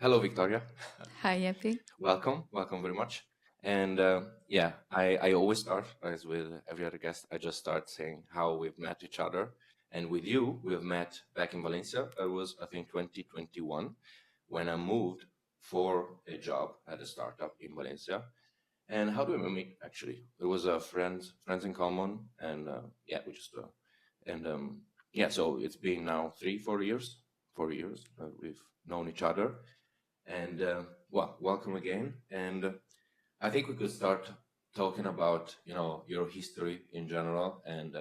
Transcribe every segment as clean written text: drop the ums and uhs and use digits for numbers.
Hello, Victoria. Hi, Epi. Welcome very much. And yeah, I always start, as with every other guest, I just start saying how we've met each other. And with you, we have met back in Valencia. It was, I think, 2021 when I moved for a job at a startup in Valencia. And how do we meet, actually? It was friends in common. And yeah, we just, and yeah, so it's been now 3, 4 years, 4 years we've known each other. And well, welcome again. And I think we could start talking about, your history in general and,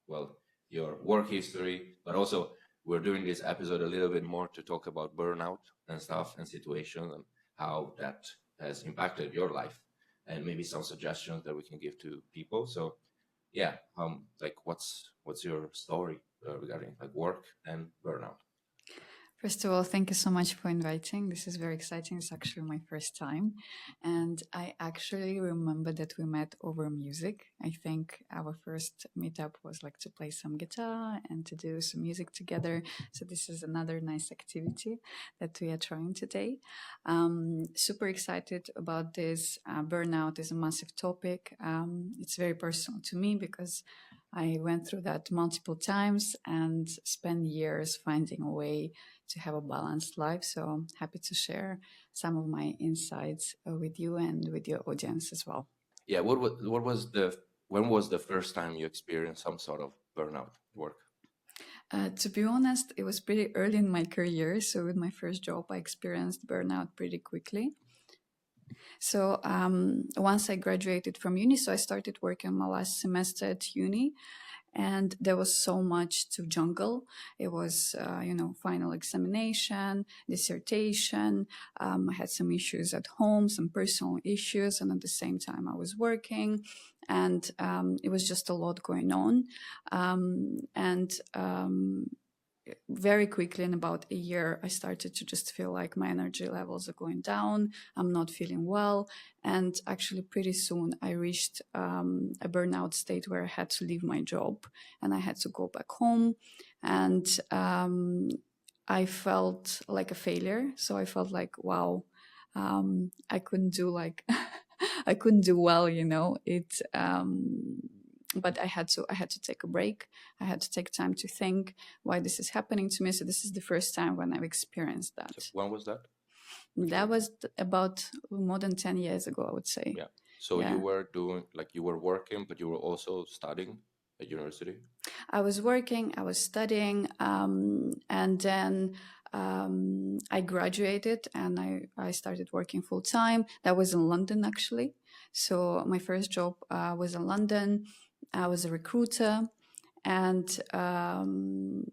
well, your work history, but also we're doing this episode a little bit more to talk about burnout and stuff and situations and how that has impacted your life and maybe some suggestions that we can give to people. So yeah, like what's your story regarding like work and burnout? First of all, thank you so much for inviting. This is very exciting. It's actually my first time. And I actually remember that we met over music. I think our first meetup was like to play some guitar and to do some music together. So this is another nice activity that we are trying today. Super excited about this. Burnout is a massive topic. It's very personal to me because I went through that multiple times and spent years finding a way to have a balanced life. So I'm happy to share some of my insights with you and with your audience as well. Yeah, what was the when was the first time you experienced some sort of burnout at work? To be honest, it was pretty early in my career. So with my first job, I experienced burnout pretty quickly. So once I graduated from uni, so I started working my last semester at uni, and there was so much to jungle. It was, final examination, dissertation. I had some issues at home, some personal issues, and at the same time, I was working, and it was just a lot going on. And very quickly, in about a year, I started to just feel like my energy levels are going down. I'm not feeling well. And actually, pretty soon, I reached a burnout state where I had to leave my job and I had to go back home. And I felt like a failure. So I felt like, wow, I couldn't do like, I couldn't do well, but I had to take a break. I had to take time to think why this is happening to me. So this is the first time when I've experienced So that. when was that? Which That year? was about more than 10 years ago, I would say. Yeah. So you Yeah. were doing like you were working, but you were also studying at university. I was working, I was studying, and then I graduated and I started working full time. That was in London, actually. So my first job was in London. I was a recruiter. And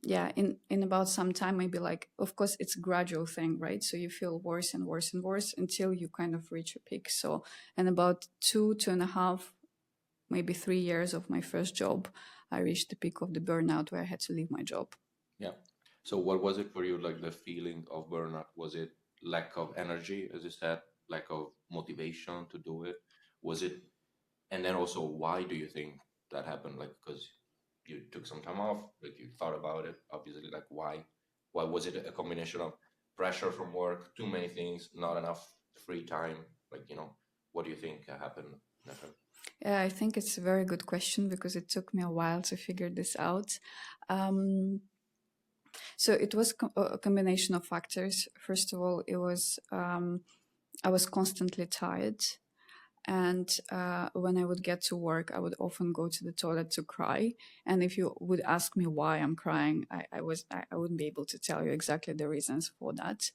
yeah, in about some time, maybe, like, of course it's a gradual thing, right? So you feel worse and worse and worse until you kind of reach a peak. So in about 2.5, maybe 3 years of my first job, I reached the peak of the burnout where I had to leave my job. Yeah. So what was it for you? Like the feeling of burnout? Was it lack of energy, as you said, lack of motivation to do it? Was it? And then also, why do you think that happened? Like because you took some time off, like you thought about it. Obviously, like why? Why was it a combination of pressure from work, too many things, not enough free time? Like what do you think happened in that time? Yeah, I think it's a very good question because it took me a while to figure this out. um, so it was a combination of factors. First of all, it was I was constantly tired. And when I would get to work, I would often go to the toilet to cry. And if you would ask me why I'm crying, I wouldn't be able to tell you exactly the reasons for that.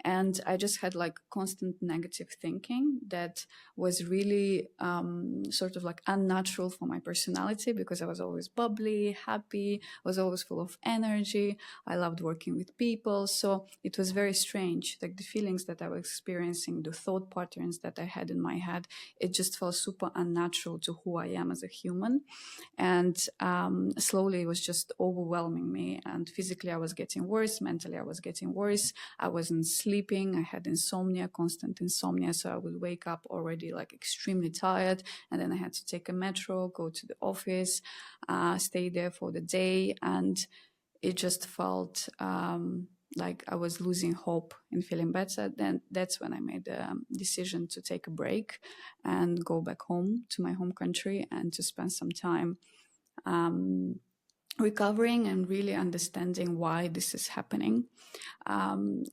And I just had like constant negative thinking that was really sort of like unnatural for my personality, because I was always bubbly, happy, was always full of energy. I loved working with people. So it was very strange. Like the feelings that I was experiencing, the thought patterns that I had in my head, it just felt super unnatural to who I am as a human. And slowly it was just overwhelming me. And physically, I was getting worse. Mentally, I was getting worse. I wasn't sleeping. I had insomnia, constant insomnia. So I would wake up already like extremely tired. And then I had to take a metro, go to the office, stay there for the day. And it just felt like I was losing hope in feeling better, then that's when I made the decision to take a break and go back home to my home country and to spend some time recovering and really understanding why this is happening.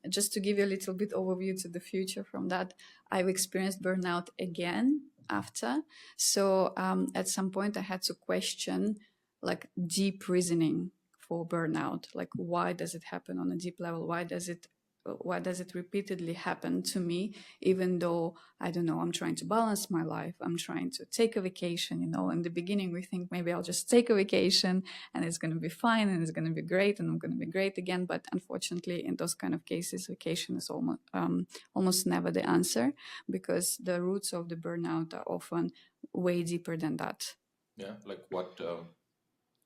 Just to give you a little bit overview to the future from that, I've experienced burnout again after. So at some point, I had to question like deep reasoning for burnout. Like, why does it happen on a deep level? Why does it repeatedly happen to me, even though, I don't know, I'm trying to balance my life, I'm trying to take a vacation. In the beginning we think maybe I'll just take a vacation and it's going to be fine and it's going to be great and I'm going to be great again. But unfortunately, in those kind of cases, vacation is almost never the answer, because the roots of the burnout are often way deeper than that. Yeah, like what?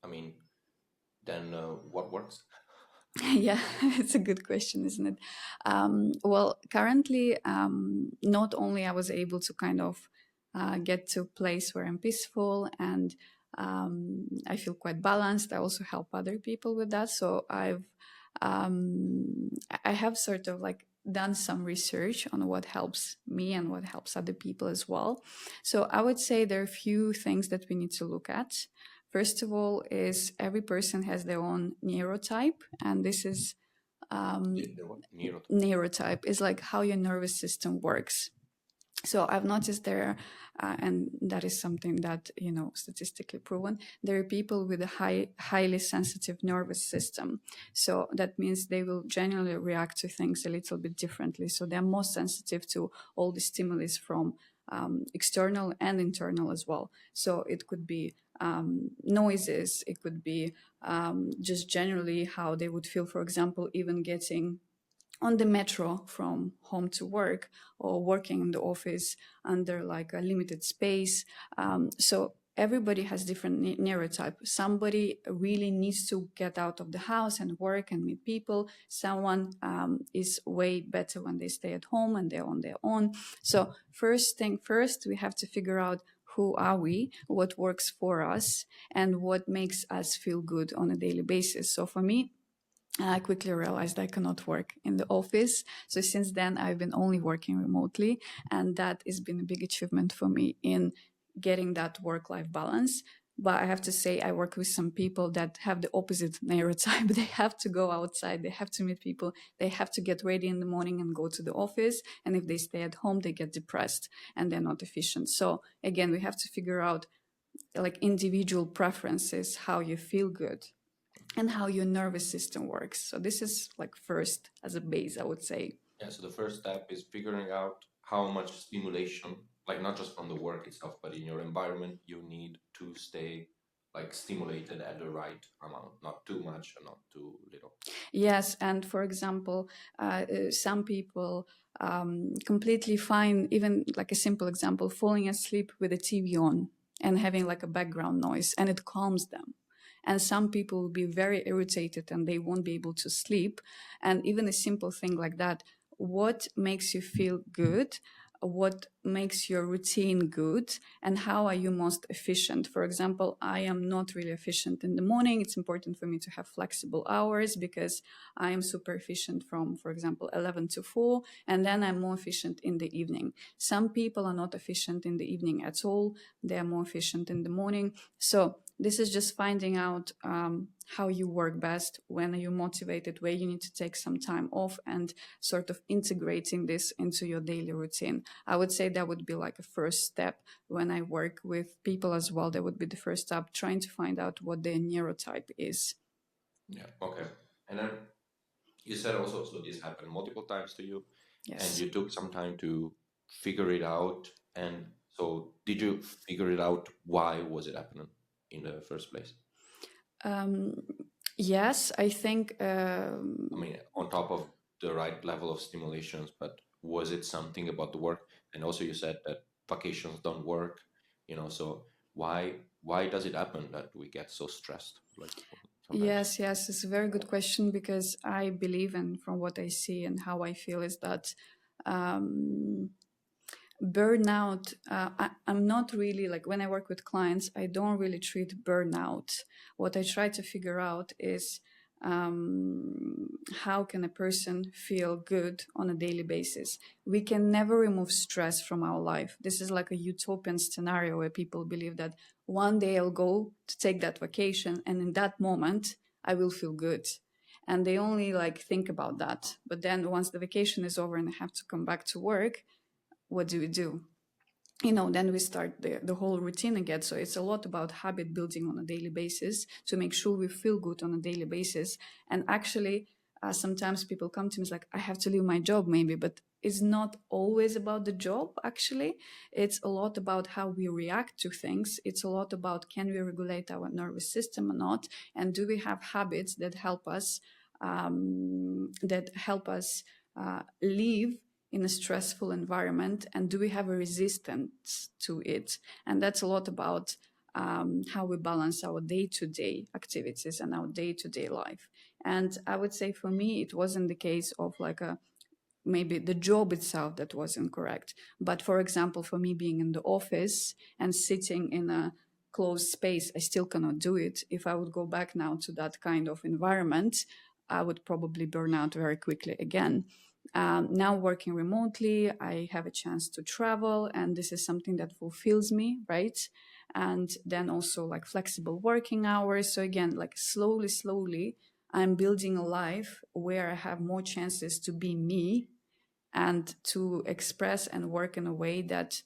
I mean, then what works? Yeah, it's a good question, isn't it? Well, currently, not only I was able to kind of get to a place where I'm peaceful and I feel quite balanced. I also help other people with that. So I have sort of like done some research on what helps me and what helps other people as well. So I would say there are a few things that we need to look at. First of all, is every person has their own neurotype, and this is The what? Neuro. neurotype is like how your nervous system works. So I've noticed there, and that is something that statistically proven. There are people with a highly sensitive nervous system. So that means they will generally react to things a little bit differently. So they're more sensitive to all the stimulus from external and internal as well. So it could be noises. It could be just generally how they would feel. For example, even getting on the metro from home to work, or working in the office under like a limited space. So everybody has different neurotype. Somebody really needs to get out of the house and work and meet people. Someone is way better when they stay at home and they're on their own. So first thing first, we have to figure out who are we, what works for us, and what makes us feel good on a daily basis. So for me, I quickly realized I cannot work in the office. So since then, I've been only working remotely. And that has been a big achievement for me in getting that work-life balance. But I have to say, I work with some people that have the opposite neurotype. They have to go outside, they have to meet people, they have to get ready in the morning and go to the office. And if they stay at home, they get depressed and they're not efficient. So again, we have to figure out like individual preferences, how you feel good and how your nervous system works. So this is like first as a base, I would say. Yeah, so the first step is figuring out how much stimulation, like not just from the work itself, but in your environment, you need to stay like stimulated at the right amount, not too much and not too little. Yes, and for example, some people completely fine, even like a simple example, falling asleep with the TV on and having like a background noise, and it calms them. And some people will be very irritated and they won't be able to sleep. And even a simple thing like that, what makes you feel good? What makes your routine good, and how are you most efficient? For example, I am not really efficient in the morning. It's important for me to have flexible hours because I am super efficient from, for example, 11 to 4, and then I'm more efficient in the evening. Some people are not efficient in the evening at all. They are more efficient in the morning. So this is just finding out how you work best, when are you motivated, where you need to take some time off, and sort of integrating this into your daily routine. I would say that would be like a first step. When I work with people as well, that would be the first step, trying to find out what their neurotype is. Yeah. Okay. And then you said also, so this happened multiple times to you, and Yes. you took some time to figure it out. And so, did you figure it out? Why was it happening in the first place? Um, yes, I think. I mean, on top of the right level of stimulations, but was it something about the work? And also, you said that vacations don't work, so why does it happen that we get so stressed like sometimes? Yes, it's a very good question, because I believe, and from what I see and how I feel, is that um, burnout, I'm not really like, when I work with clients, I don't really treat burnout. What I try to figure out is how can a person feel good on a daily basis? We can never remove stress from our life. This is like a utopian scenario where people believe that one day I'll go to take that vacation, and in that moment I will feel good. And they only like think about that. But then once the vacation is over and they have to come back to work, what do we do? Then we start the whole routine again. So it's a lot about habit building on a daily basis to make sure we feel good on a daily basis. And actually, sometimes people come to me, it's like, I have to leave my job maybe, but it's not always about the job, actually. It's a lot about how we react to things. It's a lot about, can we regulate our nervous system or not? And do we have habits that help us live in a stressful environment, and do we have a resistance to it? And that's a lot about how we balance our day-to-day activities and our day-to-day life. And I would say for me, it wasn't the case of like maybe the job itself that was incorrect. But for example, for me being in the office and sitting in a closed space, I still cannot do it. If I would go back now to that kind of environment, I would probably burn out very quickly again. Now working remotely, I have a chance to travel, and this is something that fulfills me, right? And then also like flexible working hours. So again, like slowly, I'm building a life where I have more chances to be me and to express and work in a way that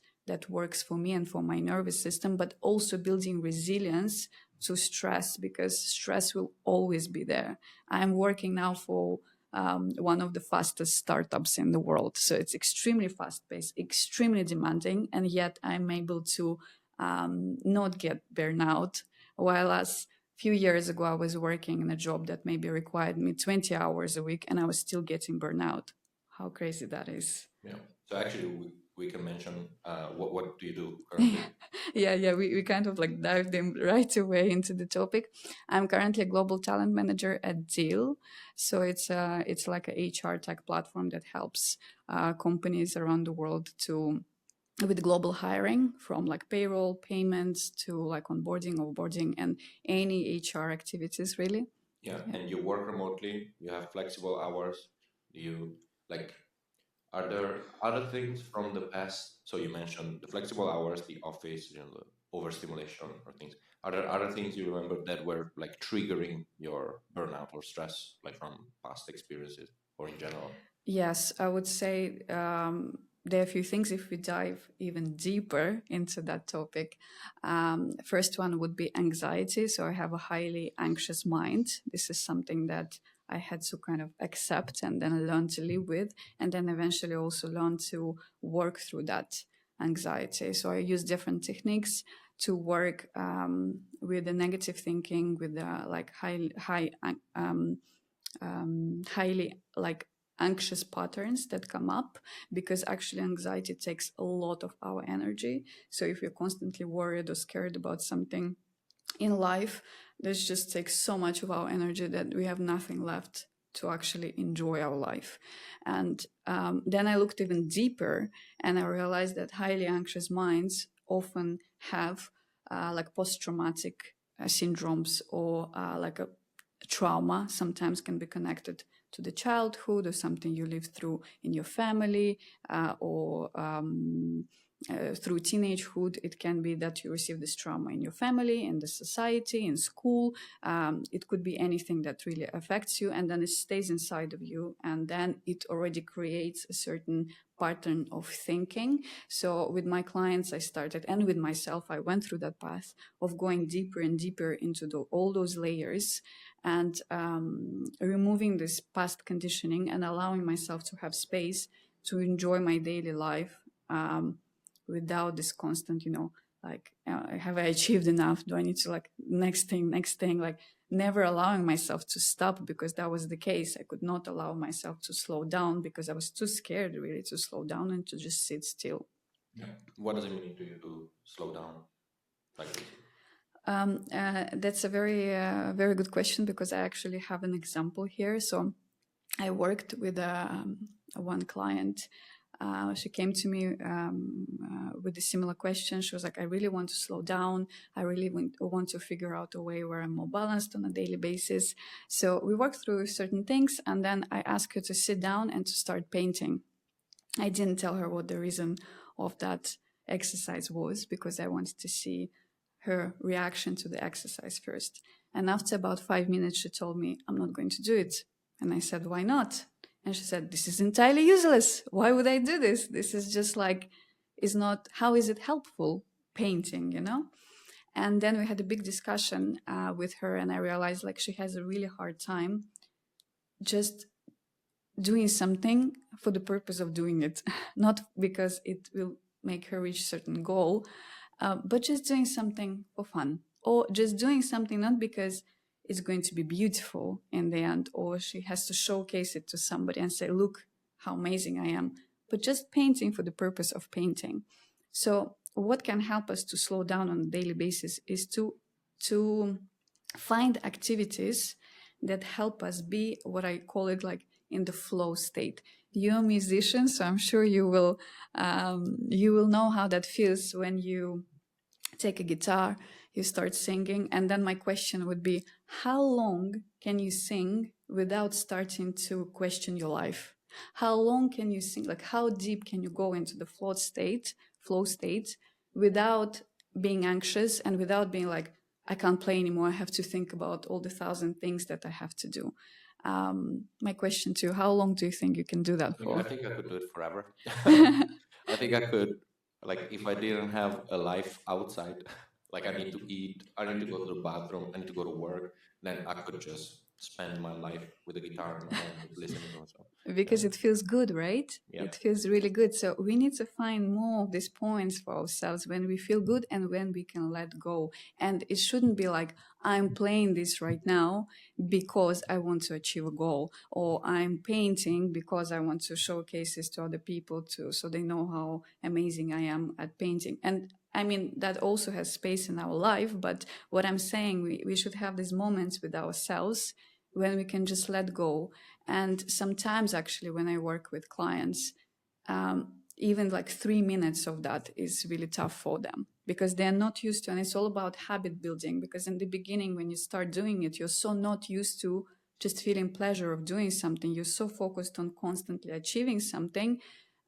works for me and for my nervous system, but also building resilience to stress, because stress will always be there. I'm working now for one of the fastest startups in the world. So it's extremely fast paced, extremely demanding, and yet I'm able to not get burnout. While as few years ago, I was working in a job that maybe required me 20 hours a week and I was still getting burnout. How crazy that is. Yeah. So actually, we can mention what do you do currently? Yeah, we kind of like dived in right away into the topic. I'm currently a global talent manager at Deel. So it's like a HR tech platform that helps companies around the world to with global hiring, from like payroll, payments to like onboarding, offboarding, and any HR activities really. Yeah, Yeah. and you work remotely. You have flexible hours. Do you like? Are there other things from the past? So you mentioned the flexible hours, the office, the overstimulation or things. Are there other things you remember that were like triggering your burnout or stress, like from past experiences or in general? Yes, I would say there are a few things if we dive even deeper into that topic. First one would be anxiety. So I have a highly anxious mind. This is something that I had to kind of accept and then learn to live with, and then eventually also learn to work through that anxiety. So I use different techniques to work with the negative thinking, with the like highly like anxious patterns that come up, because actually anxiety takes a lot of our energy. So if you're constantly worried or scared about something in life, this just takes so much of our energy that we have nothing left to actually enjoy our life. And then I looked even deeper and I realized that highly anxious minds often have like post-traumatic syndromes, or like a trauma sometimes can be connected to the childhood or something you lived through in your family, or through teenagehood. It can be that you receive this trauma in your family, in the society, in school. It could be anything that really affects you, and then it stays inside of you, and then it already creates a certain pattern of thinking. So with my clients, I started, and with myself, I went through that path of going deeper and deeper into all those layers, and removing this past conditioning and allowing myself to have space to enjoy my daily life, without this constant, like, have I achieved enough? Do I need to like next thing, like never allowing myself to stop, because that was the case. I could not allow myself to slow down because I was too scared really to slow down and to just sit still. Yeah. What does it mean to you to slow down like this? That's a very good question, because I actually have an example here. So I worked with one client She came to me with a similar question. She was like, I really want to slow down. I really want to figure out a way where I'm more balanced on a daily basis. So we worked through certain things, and then I asked her to sit down and to start painting. I didn't tell her what the reason of that exercise was, because I wanted to see her reaction to the exercise first. And after about 5 minutes, she told me, I'm not going to do it. And I said, why not? And she said, this is entirely useless. Why would I do this? This is just like, is not, how is it helpful? Painting, you know? And then we had a big discussion with her, and I realized like she has a really hard time just doing something for the purpose of doing it, not because it will make her reach a certain goal, but just doing something for fun, or just doing something not because it's going to be beautiful in the end, or she has to showcase it to somebody and say, look how amazing I am, but just painting for the purpose of painting. So what can help us to slow down on a daily basis is to find activities that help us be what I call it like in the flow state. You're a musician, so I'm sure you will know how that feels when you take a guitar, you start singing, and then my question would be, how long can you sing without starting to question your life? How long can you sing? Like, how deep can you go into the flow state, without being anxious and without being like, I can't play anymore. I have to think about all the 1,000 things that I have to do. My question to you, how long do you think you can do that I for? think I could do it forever. I think I could, like, if I didn't have a life outside, like I need to eat, I need to go to the bathroom, I need to go to work, then I could just spend my life with a guitar in my hand, just listening to myself. Because it feels good, right? Yeah. It feels really good. So we need to find more of these points for ourselves when we feel good and when we can let go. And it shouldn't be like, I'm playing this right now because I want to achieve a goal, or I'm painting because I want to showcase this to other people too, so they know how amazing I am at painting. And I mean, that also has space in our life. But what I'm saying, we should have these moments with ourselves when we can just let go. And sometimes, actually, when I work with clients, even like 3 minutes of that is really tough for them because they're not used to, and it's all about habit building. Because in the beginning, when you start doing it, you're so not used to just feeling pleasure of doing something. You're so focused on constantly achieving something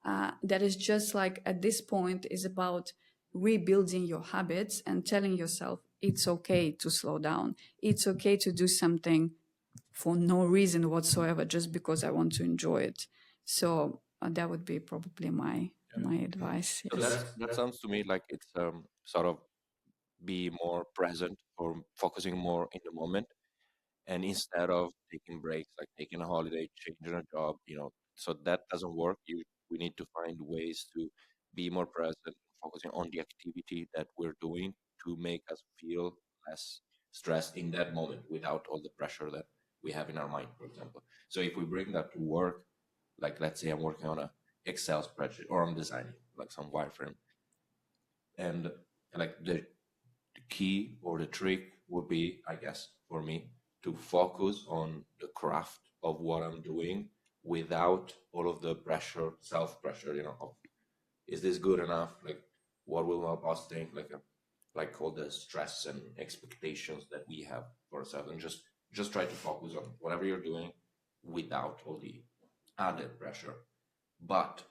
that is just like at this point is about rebuilding your habits and telling yourself it's okay to slow down. It's okay to do something for no reason whatsoever, just because I want to enjoy it. So that would be probably my advice. So Yes. that sounds to me like it's sort of be more present or focusing more in the moment, and instead of taking breaks, like taking a holiday, changing a job, so that doesn't work. We need to find ways to be more present, focusing on the activity that we're doing to make us feel less stressed in that moment without all the pressure that we have in our mind, for example. So if we bring that to work, like let's say I'm working on a Excel spreadsheet or I'm designing like some wireframe, and like the key or the trick would be, I guess, for me to focus on the craft of what I'm doing without all of the pressure, self pressure, of is this good enough? Like, what will my boss think? Like all the stress and expectations that we have for ourselves, and just try to focus on whatever you're doing without all the added pressure. But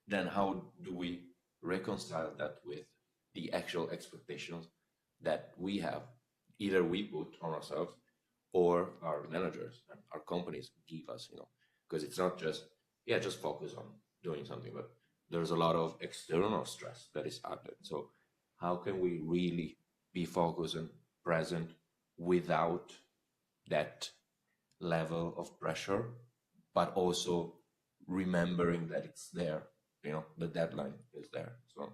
then how do we reconcile that with the actual expectations that we have, either we put on ourselves or our managers and our companies give us, because it's not just, yeah, just focus on doing something, but there's a lot of external stress that is added. So how can we really be focused and present without that level of pressure, but also remembering that it's there, the deadline is there. So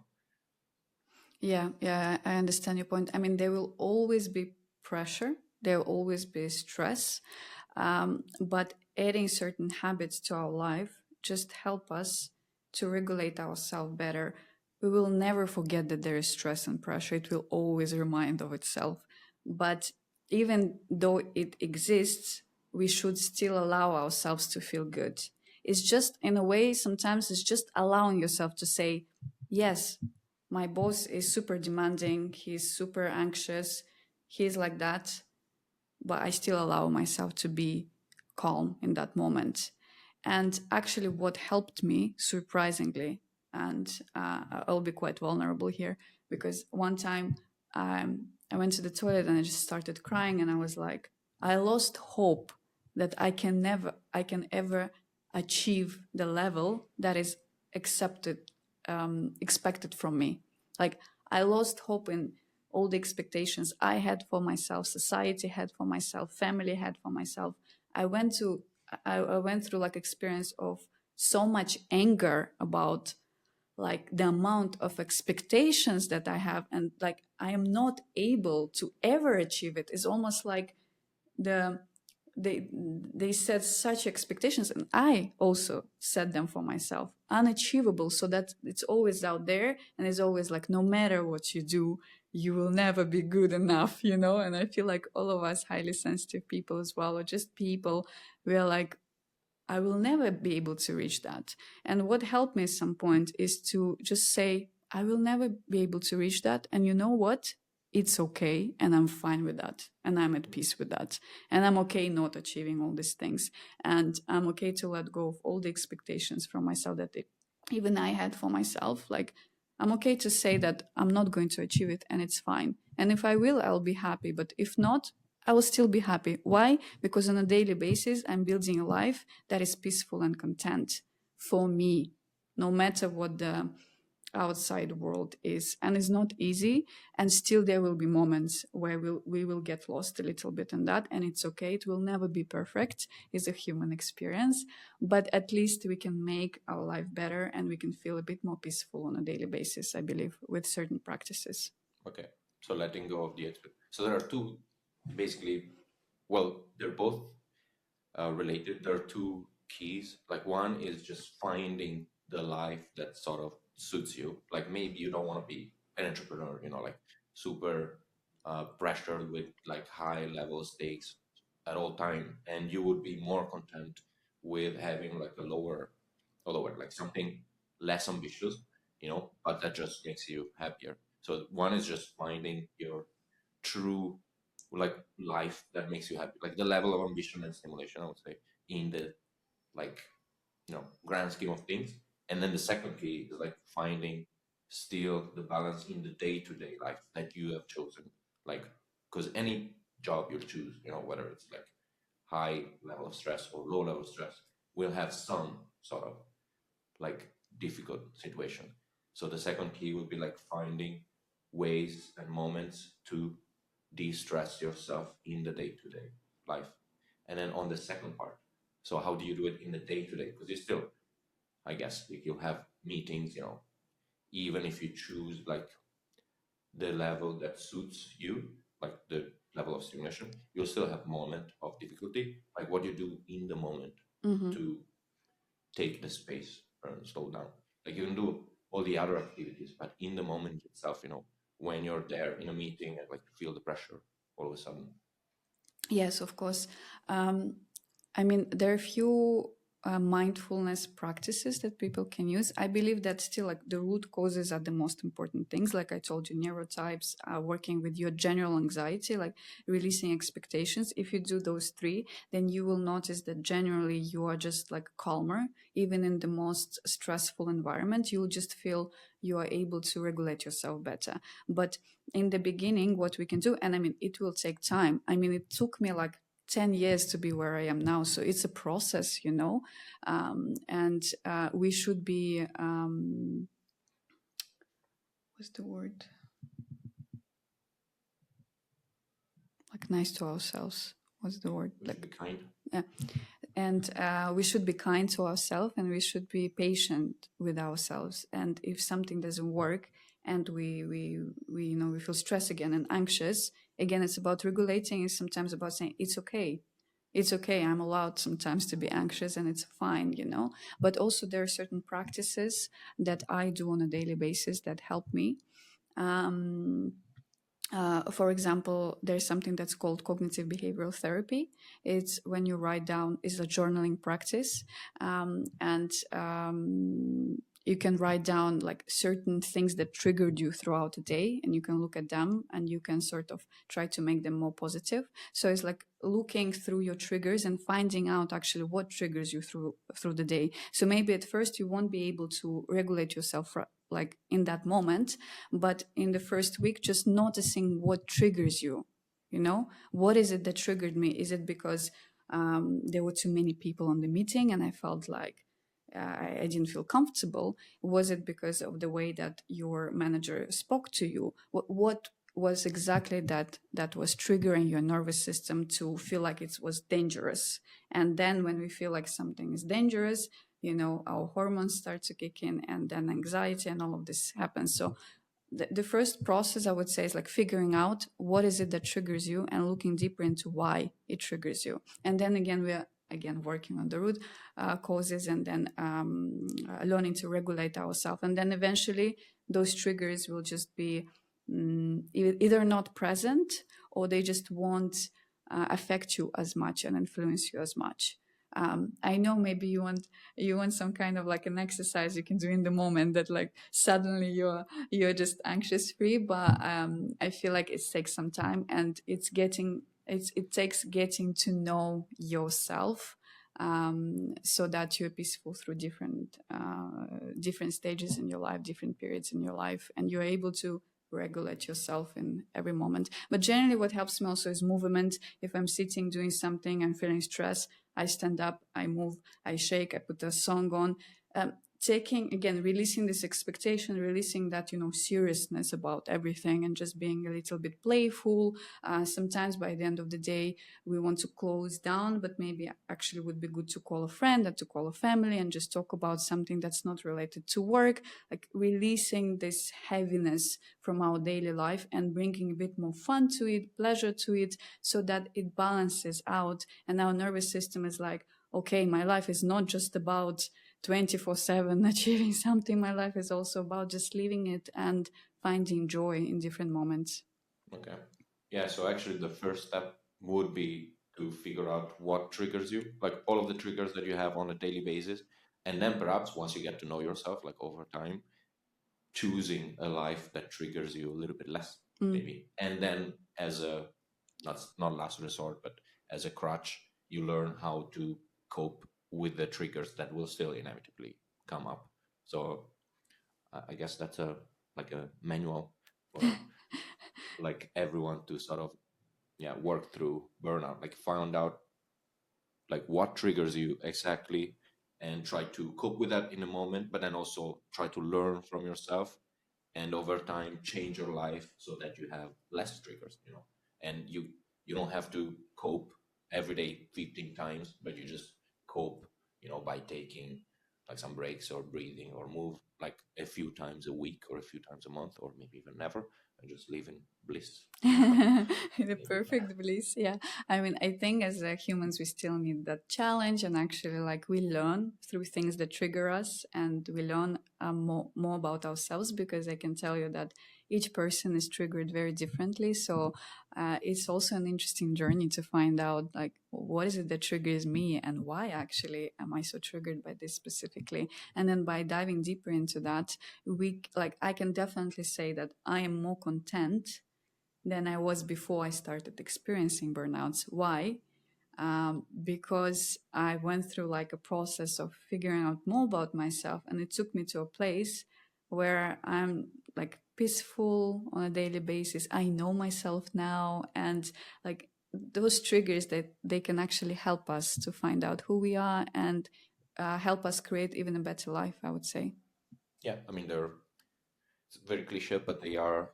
Yeah, I understand your point. I mean, there will always be pressure, there will always be stress, but adding certain habits to our life just help us to regulate ourselves better. We will never forget that there is stress and pressure. It will always remind of itself. But even though it exists, we should still allow ourselves to feel good. It's just, in a way, sometimes it's just allowing yourself to say, yes, my boss is super demanding, he's super anxious, he's like that, but I still allow myself to be calm in that moment. And actually, what helped me, surprisingly, and I'll be quite vulnerable here, because one time I went to the toilet and I just started crying, and I was like, I lost hope that I can ever achieve the level that is accepted, expected from me. Like, I lost hope in all the expectations I had for myself, society had for myself, family had for myself. I went to I went through like experience of so much anger about like the amount of expectations that I have, and like I am not able to ever achieve it. It's almost like the they set such expectations, and I also set them for myself, unachievable, so that it's always out there, and it's always like, no matter what you do, you will never be good enough, you know. And I feel like all of us highly sensitive people as well, or just people, we are like, I will never be able to reach that. And what helped me at some point is to just say, I will never be able to reach that. And you know what? It's okay. And I'm fine with that. And I'm at peace with that. And I'm okay not achieving all these things. And I'm okay to let go of all the expectations from myself that even I had for myself. Like, I'm okay to say that I'm not going to achieve it, and it's fine. And if I will, I'll be happy. But if not, I will still be happy. Why? Because on a daily basis, I'm building a life that is peaceful and content for me, no matter what the outside world is. And it's not easy. And still, there will be moments where we will get lost a little bit in that. And it's okay. It will never be perfect. It's a human experience. But at least we can make our life better, and we can feel a bit more peaceful on a daily basis, I believe, with certain practices. Okay. So letting go of the expect. So there are two, basically. Well, they're both related. There are two keys. Like one is just finding the life that sort of suits you. Like maybe you don't want to be an entrepreneur, like super pressured with like high level stakes at all time, and you would be more content with having like a lower, like something less ambitious, but that just makes you happier. So one is just finding your true like life that makes you happy, like the level of ambition and stimulation, I would say, in the like grand scheme of things. And then the second key is like finding still the balance in the day-to-day life that you have chosen, like because any job you choose, whether it's like high level of stress or low level of stress, will have some sort of like difficult situation. So the second key would be like finding ways and moments to de-stress yourself in the day-to-day life. And then on the second part, so how do you do it in the day-to-day? Because you still, I guess, like you'll have meetings, even if you choose like the level that suits you, like the level of stimulation, you'll still have moment of difficulty. Like what you do in the moment Mm-hmm. to take the space and slow down. Like you can do all the other activities, but in the moment itself, when you're there in a meeting and like feel the pressure all of a sudden. Yes, of course. Um, I mean, there are a few mindfulness practices that people can use. I believe that still, like the root causes are the most important things. Like I told you, neurotypes, working with your general anxiety, like releasing expectations. If you do those three, then you will notice that generally you are just like calmer, even in the most stressful environment. You'll just feel you are able to regulate yourself better. But in the beginning, what we can do, and I mean, it will take time. I mean, it took me like 10 years to be where I am now. So it's a process, and we should be, what's the word? Like nice to ourselves. What's the word? We should Like, be kind. yeah. And we should be kind to ourselves, and we should be patient with ourselves. And if something doesn't work, and we feel stressed again and anxious again, it's about regulating. It's sometimes about saying it's okay. It's okay. I'm allowed sometimes to be anxious, and it's fine. But also there are certain practices that I do on a daily basis that help me. Um, For example, there's something that's called cognitive behavioral therapy. It's when you write down, is a journaling practice, and you can write down like certain things that triggered you throughout the day, and you can look at them and you can sort of try to make them more positive. So it's like looking through your triggers and finding out actually what triggers you through the day. So maybe at first you won't be able to regulate yourself like in that moment, but in the first week just noticing what triggers you, what is it that triggered me? Is it because there were too many people on the meeting and I felt like I didn't feel comfortable? Was it because of the way that your manager spoke to you? What was exactly that was triggering your nervous system to feel like it was dangerous? And then when we feel like something is dangerous, our hormones start to kick in, and then anxiety and all of this happens. So the first process I would say is like figuring out what is it that triggers you and looking deeper into why it triggers you. And then again, we are again working on the root causes, and then learning to regulate ourselves. And then eventually those triggers will just be either not present, or they just won't affect you as much and influence you as much. I know maybe you want some kind of like an exercise you can do in the moment that like suddenly you're just anxious free, but I feel like it takes some time, and it takes getting to know yourself, so that you're peaceful through different stages in your life, different periods in your life, and you're able to regulate yourself in every moment. But generally what helps me also is movement. If I'm sitting doing something, I'm feeling stress, I stand up, I move, I shake, I put a song on. Taking again, releasing this expectation, releasing that seriousness about everything, and just being a little bit playful. Sometimes by the end of the day we want to close down, but maybe actually would be good to call a friend and to call a family and just talk about something that's not related to work, like releasing this heaviness from our daily life and bringing a bit more fun to it, pleasure to it, so that it balances out and our nervous system is like, okay, my life is not just about 24/7 achieving something. My life is also about just living it and finding joy in different moments. Okay. Yeah, so actually the first step would be to figure out what triggers you, like all of the triggers that you have on a daily basis. And then perhaps once you get to know yourself, like over time, choosing a life that triggers you a little bit less, Mm. maybe. And then as a not last resort, but as a crutch, you learn how to cope with the triggers that will still inevitably come up. So I guess that's a like a manual for like everyone to sort of work through burnout, like find out like what triggers you exactly and try to cope with that in a moment, but then also try to learn from yourself and over time change your life so that you have less triggers, and you don't have to cope every day 15 times, but you just cope, by taking like some breaks or breathing or move like a few times a week or a few times a month or maybe even never, and just live in bliss. The perfect bliss, yeah. I mean, I think as humans we still need that challenge, and actually like we learn through things that trigger us, and we learn more about ourselves, because I can tell you that each person is triggered very differently. So it's also an interesting journey to find out like what is it that triggers me, and why actually am I so triggered by this specifically. And then by diving deeper into that, I can definitely say that I am more content than I was before I started experiencing burnouts. Why? Because I went through like a process of figuring out more about myself, and it took me to a place where I'm like peaceful on a daily basis. I know myself now, and like those triggers, that they can actually help us to find out who we are, and help us create even a better life, I would say. Yeah, I mean they're it's very cliche, but they are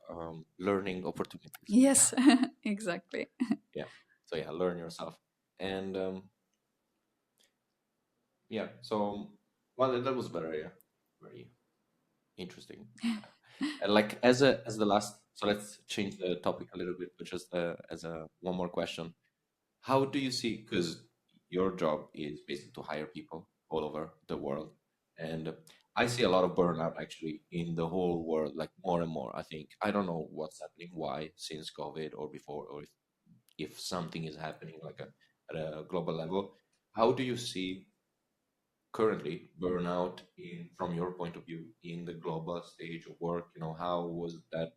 learning opportunities. Yes, exactly. Yeah, so yeah, learn yourself. And yeah, so well, that was very interesting. And like as the last, so let's change the topic a little bit, but just as a one more question, how do you see? Because your job is basically to hire people all over the world, and I see a lot of burnout actually in the whole world, like more and more. I think I don't know what's happening, why since COVID or before, or if something is happening like at a global level. How do you see currently burnout in from your point of view in the global stage of work? You know, how was that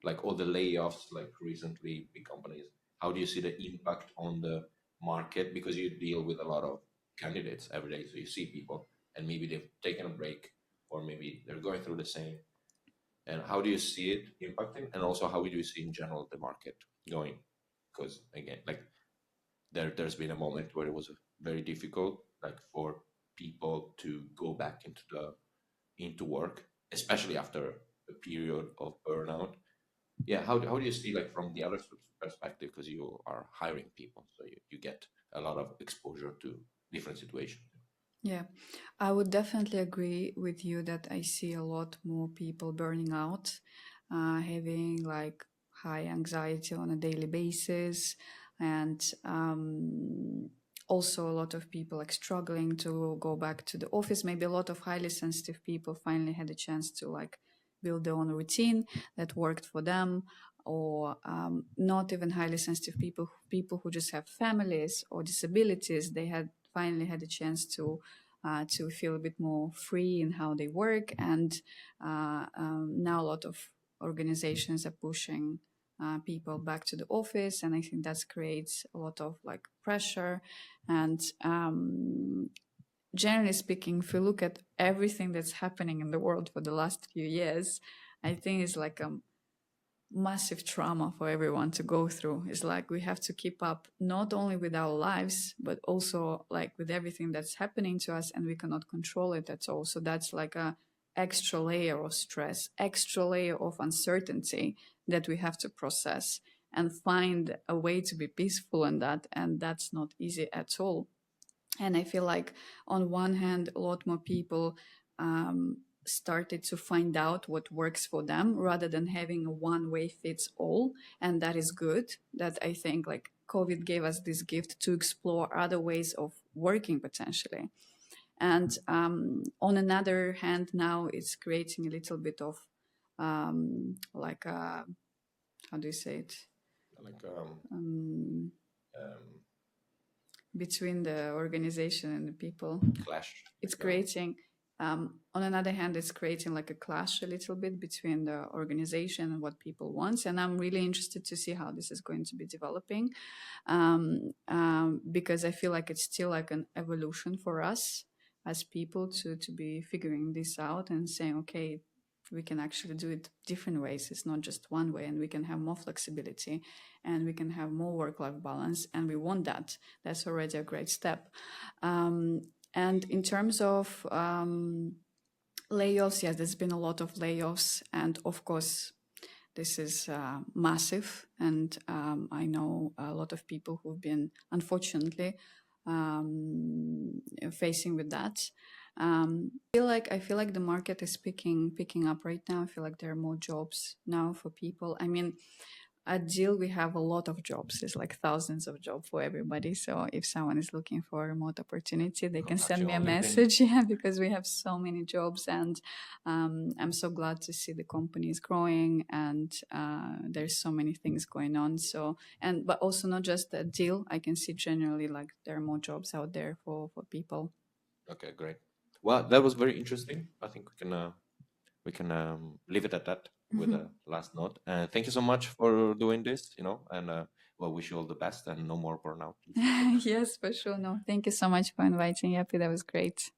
like all the layoffs like recently big companies? How do you see the impact on the market? Because you deal with a lot of candidates every day, so you see people and maybe they've taken a break or maybe they're going through the same. And how do you see it impacting? And also, how do you see in general the market going? Because again, like there's been a moment where it was very difficult, like for people to go back into work, especially after a period of burnout. Yeah, how do you see like from the other perspective? Because you are hiring people, so you get a lot of exposure to different situations. Yeah, I would definitely agree with you that I see a lot more people burning out, having like high anxiety on a daily basis, and also a lot of people like struggling to go back to the office. Maybe a lot of highly sensitive people finally had a chance to like build their own routine that worked for them, or not even highly sensitive people, people who just have families or disabilities. They had finally had a chance to feel a bit more free in how they work. And now a lot of organizations are pushing people back to the office, and I think that creates a lot of like pressure. And generally speaking, if you look at everything that's happening in the world for the last few years, I think it's like a massive trauma for everyone to go through. It's like we have to keep up not only with our lives, but also like with everything that's happening to us, and we cannot control it at all. So that's like a extra layer of stress, extra layer of uncertainty that we have to process and find a way to be peaceful in that. And that's not easy at all. And I feel like on one hand a lot more people started to find out what works for them rather than having a one way fits all. And that is good. That I think like COVID gave us this gift to explore other ways of working potentially. And on another hand, now it's creating a little bit of like a, how do you say it, Like um, um, between the organization and the people. clash, It's creating, on another hand, it's creating like a clash a little bit between the organization and what people want. And I'm really interested to see how this is going to be developing, because I feel like it's still like an evolution for us as people to be figuring this out and saying, okay, we can actually do it different ways. It's not just one way, and we can have more flexibility and we can have more work-life balance, and we want that. That's already a great step. And in terms of layoffs, yes, there's been a lot of layoffs, and of course this is massive. And I know a lot of people who've been unfortunately facing with that. I feel like the market is picking up right now. I feel like there are more jobs now for people. I mean, at Deel, we have a lot of jobs. It's like thousands of jobs for everybody. So if someone is looking for a remote opportunity, they can contact send you me a on LinkedIn. message. Yeah, because we have so many jobs, and I'm so glad to see the company is growing, and there's so many things going on. So, and but also not just at Deel. I can see generally like there are more jobs out there for people. Okay, great. Well, that was very interesting. I think we can leave it at that with a last note. Thank you so much for doing this. You know, and well, wish you all the best and no more burnout in future. Yes, for sure. No, thank you so much for inviting me. Happy, that was great.